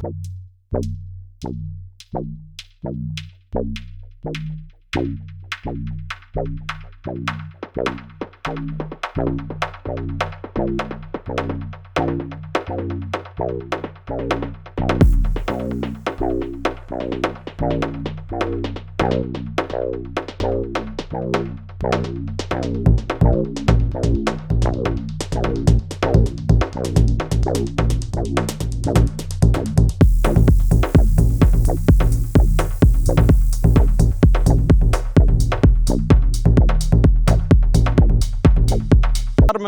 मैं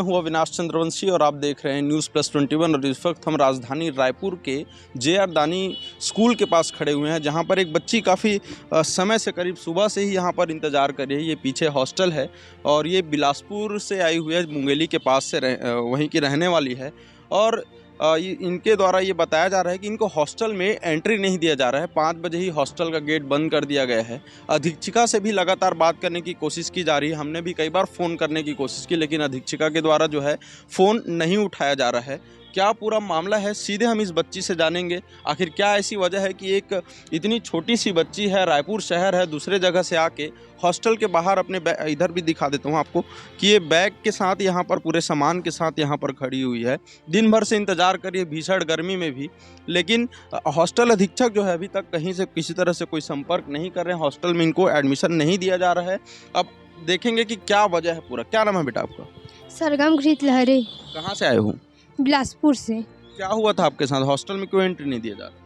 हूं अविनाश चंद्रवंशी और आप देख रहे हैं न्यूज़ प्लस 21। और इस वक्त हम राजधानी रायपुर के जे.आर. दानी स्कूल के पास खड़े हुए हैं, जहां पर एक बच्ची काफ़ी समय से, करीब सुबह से ही यहां पर इंतज़ार कर रही है। ये पीछे हॉस्टल है और ये बिलासपुर से आई हुई है, मुंगेली के पास से वहीं की रहने वाली है। और इनके द्वारा ये बताया जा रहा है कि इनको हॉस्टल में एंट्री नहीं दिया जा रहा है। 5 बजे ही हॉस्टल का गेट बंद कर दिया गया है। अधीक्षिका से भी लगातार बात करने की कोशिश की जा रही है। हमने भी कई बार फ़ोन करने की कोशिश की, लेकिन अधीक्षिका के द्वारा जो है फ़ोन नहीं उठाया जा रहा है। क्या पूरा मामला है, सीधे हम इस बच्ची से जानेंगे। आखिर क्या ऐसी वजह है कि एक इतनी छोटी सी बच्ची है, रायपुर शहर है, दूसरे जगह से आके हॉस्टल के बाहर अपने इधर भी दिखा देता हूँ आपको कि ये बैग के साथ यहाँ पर, पूरे सामान के साथ यहाँ पर खड़ी हुई है। दिन भर से इंतज़ार कर रही है, भीषण गर्मी में भी। लेकिन हॉस्टल अधीक्षक जो है अभी तक कहीं से किसी तरह से कोई संपर्क नहीं कर रहे हैं। हॉस्टल में इनको एडमिशन नहीं दिया जा रहा है। अब देखेंगे कि क्या वजह है पूरा। क्या नाम है बेटा आपका? सरगम घृत लहरे। कहाँ से आए हो? बिलासपुर से। क्या हुआ था आपके साथ? हॉस्टल में क्यों एंट्री नहीं दिया जा रहा?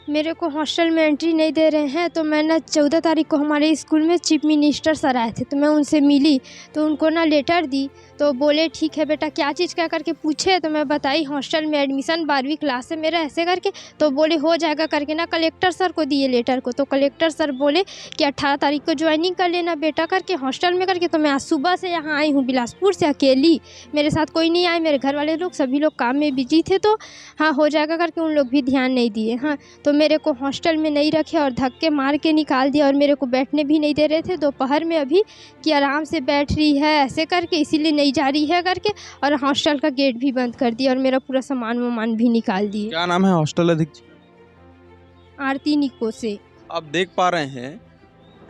मेरे को हॉस्टल में एंट्री नहीं दे रहे हैं, तो मैं ना 14 तारीख को हमारे स्कूल में चीफ मिनिस्टर सर आए थे, तो मैं उनसे मिली, तो उनको ना लेटर दी, तो बोले ठीक है बेटा, क्या चीज़ क्या करके पूछे, तो मैं बताई हॉस्टल में एडमिशन 12वीं क्लास से मेरा ऐसे करके, तो बोले हो जाएगा करके ना कलेक्टर सर को दिए लेटर को। तो कलेक्टर सर बोले कि 18 तारीख को ज्वाइनिंग कर लेना बेटा करके हॉस्टल में करके। तो मैं आज सुबह से यहाँ आई हूँ बिलासपुर से अकेली, मेरे साथ कोई नहीं आए, मेरे घर वाले लोग सभी लोग काम में बिजी थे, तो हाँ हो जाएगा करके उन लोग भी ध्यान नहीं दिए। हाँ, तो मेरे को हॉस्टल में नहीं रखे और धक्के मार के निकाल दिया और मेरे को बैठने भी नहीं दे रहे थे दोपहर में अभी, कि आराम से बैठ रही है ऐसे करके, इसीलिए नहीं जा रही है करके। और हॉस्टल का गेट भी बंद कर दिया और मेरा पूरा सामान वामान भी निकाल दिए। क्या नाम है हॉस्टल अधीक्षक? आरती निको से। आप देख पा रहे हैं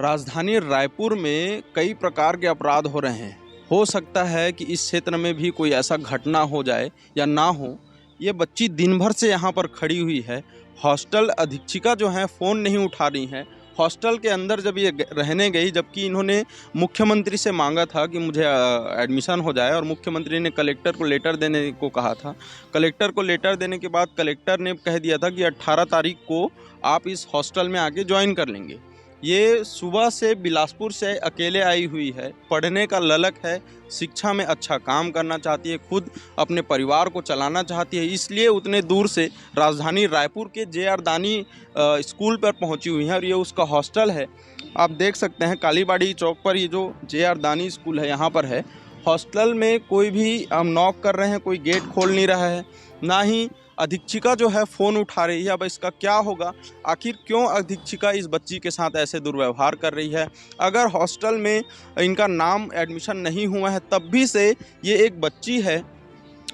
राजधानी रायपुर में कई प्रकार के अपराध हो रहे हैं। हो सकता है कि इस क्षेत्र में भी कोई ऐसा घटना हो जाए या ना हो। ये बच्ची दिन भर से यहाँ पर खड़ी हुई है। हॉस्टल अधीक्षिका जो है फ़ोन नहीं उठा रही हैं। हॉस्टल के अंदर जब ये रहने गई, जबकि इन्होंने मुख्यमंत्री से मांगा था कि मुझे एडमिशन हो जाए, और मुख्यमंत्री ने कलेक्टर को लेटर देने को कहा था। कलेक्टर को लेटर देने के बाद कलेक्टर ने कह दिया था कि 18 तारीख को आप इस हॉस्टल में आके ज्वाइन कर लेंगे। ये सुबह से बिलासपुर से अकेले आई हुई है, पढ़ने का ललक है, शिक्षा में अच्छा काम करना चाहती है, खुद अपने परिवार को चलाना चाहती है, इसलिए उतने दूर से राजधानी रायपुर के जे.आर. दानी स्कूल पर पहुंची हुई हैं। और ये उसका हॉस्टल है। आप देख सकते हैं कालीबाड़ी चौक पर ये जो जे.आर. दानी स्कूल है यहाँ पर है। हॉस्टल में कोई भी हम नॉक कर रहे हैं, कोई गेट खोल नहीं रहा है, ना ही अधीक्षिका जो है फ़ोन उठा रही है। अब इसका क्या होगा? आखिर क्यों अधीक्षिका इस बच्ची के साथ ऐसे दुर्व्यवहार कर रही है? अगर हॉस्टल में इनका नाम एडमिशन नहीं हुआ है तब भी से ये एक बच्ची है।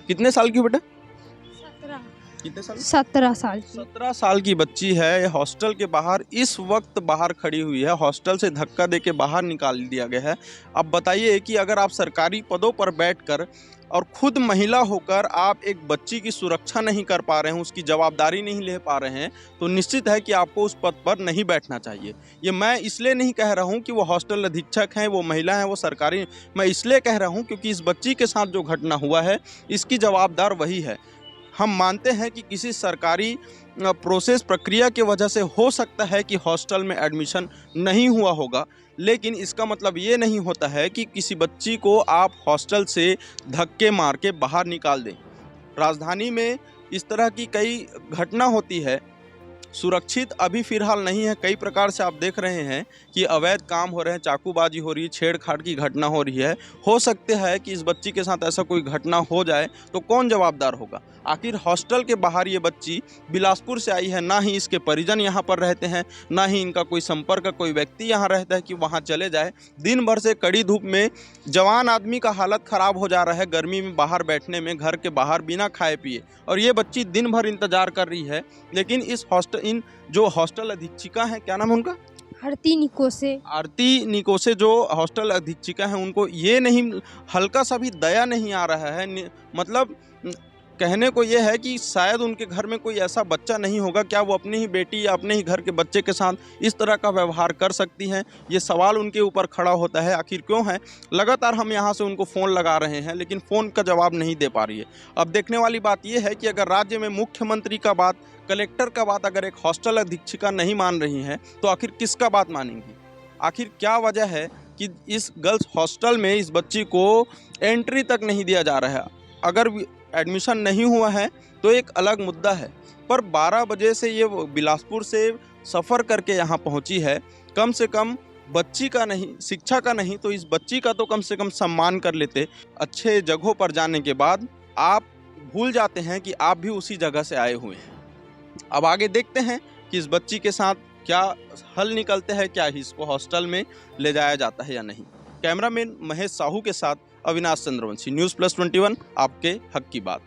कितने साल की बेटा? 17। कितने साल? 17 साल की। 17 साल की बच्ची है। ये हॉस्टल के बाहर इस वक्त बाहर खड़ी हुई है। हॉस्टल से धक्का देके बाहर निकाल दिया गया है। अब बताइए कि अगर आप सरकारी पदों पर बैठकर और खुद महिला होकर आप एक बच्ची की सुरक्षा नहीं कर पा रहे हैं, उसकी जवाबदारी नहीं ले पा रहे हैं, तो निश्चित है कि आपको उस पद पर नहीं बैठना चाहिए। ये मैं इसलिए नहीं कह रहा हूँ कि वो हॉस्टल अधीक्षक हैं, वो महिला हैं, वो सरकारी, मैं इसलिए कह रहा हूँ क्योंकि इस बच्ची के साथ जो घटना हुआ है इसकी जवाबदार वही है। हम मानते हैं कि किसी सरकारी प्रोसेस प्रक्रिया की वजह से हो सकता है कि हॉस्टल में एडमिशन नहीं हुआ होगा, लेकिन इसका मतलब ये नहीं होता है कि किसी बच्ची को आप हॉस्टल से धक्के मार के बाहर निकाल दें। राजधानी में इस तरह की कई घटना होती है। सुरक्षित अभी फिलहाल नहीं है। कई प्रकार से आप देख रहे हैं कि अवैध काम हो रहे हैं, चाकूबाजी हो रही है, छेड़छाड़ की घटना हो रही है। हो सकता है कि इस बच्ची के साथ ऐसा कोई घटना हो जाए तो कौन जवाबदार होगा। आखिर हॉस्टल के बाहर ये बच्ची बिलासपुर से आई है, ना ही इसके परिजन यहाँ पर रहते हैं, ना ही इनका कोई संपर्क का कोई व्यक्ति यहाँ रहता है कि वहाँ चले जाए। दिन भर से कड़ी धूप में जवान आदमी का हालत ख़राब हो जा रहा है, गर्मी में बाहर बैठने में, घर के बाहर बिना खाए पिए, और ये बच्ची दिन भर इंतजार कर रही है। लेकिन इन जो हॉस्टल अधीक्षिका हैं, क्या नाम है उनका? आरती निकोसे जो हॉस्टल अधीक्षिका हैं, उनको ये नहीं, हल्का सा भी दया नहीं आ रहा है। मतलब कहने को ये है कि शायद उनके घर में कोई ऐसा बच्चा नहीं होगा, क्या वो अपनी ही बेटी या अपने ही घर के बच्चे के साथ इस तरह का व्यवहार कर सकती हैं? ये सवाल उनके ऊपर खड़ा होता है। आखिर क्यों है? लगातार हम यहाँ से उनको फ़ोन लगा रहे हैं, लेकिन फ़ोन का जवाब नहीं दे पा रही है। अब देखने वाली बात यह है कि अगर राज्य में मुख्यमंत्री का बात, कलेक्टर का बात अगर एक हॉस्टल अधीक्षिका नहीं मान रही हैं, तो आखिर किसका बात मानेंगी? आखिर क्या वजह है कि इस गर्ल्स हॉस्टल में इस बच्ची को एंट्री तक नहीं दिया जा रहा है? अगर एडमिशन नहीं हुआ है तो एक अलग मुद्दा है, पर 12 बजे से ये बिलासपुर से सफ़र करके यहाँ पहुँची है। कम से कम बच्ची का नहीं, शिक्षा का नहीं, तो इस बच्ची का तो कम से कम सम्मान कर लेते। अच्छे जगहों पर जाने के बाद आप भूल जाते हैं कि आप भी उसी जगह से आए हुए हैं। अब आगे देखते हैं कि इस बच्ची के साथ क्या हल निकलते हैं, क्या इसको हॉस्टल में ले जाया जाता है या नहीं। कैमरामैन महेश साहू के साथ अविनाश चंद्रवंशी, न्यूज़ प्लस 21, आपके हक की बात।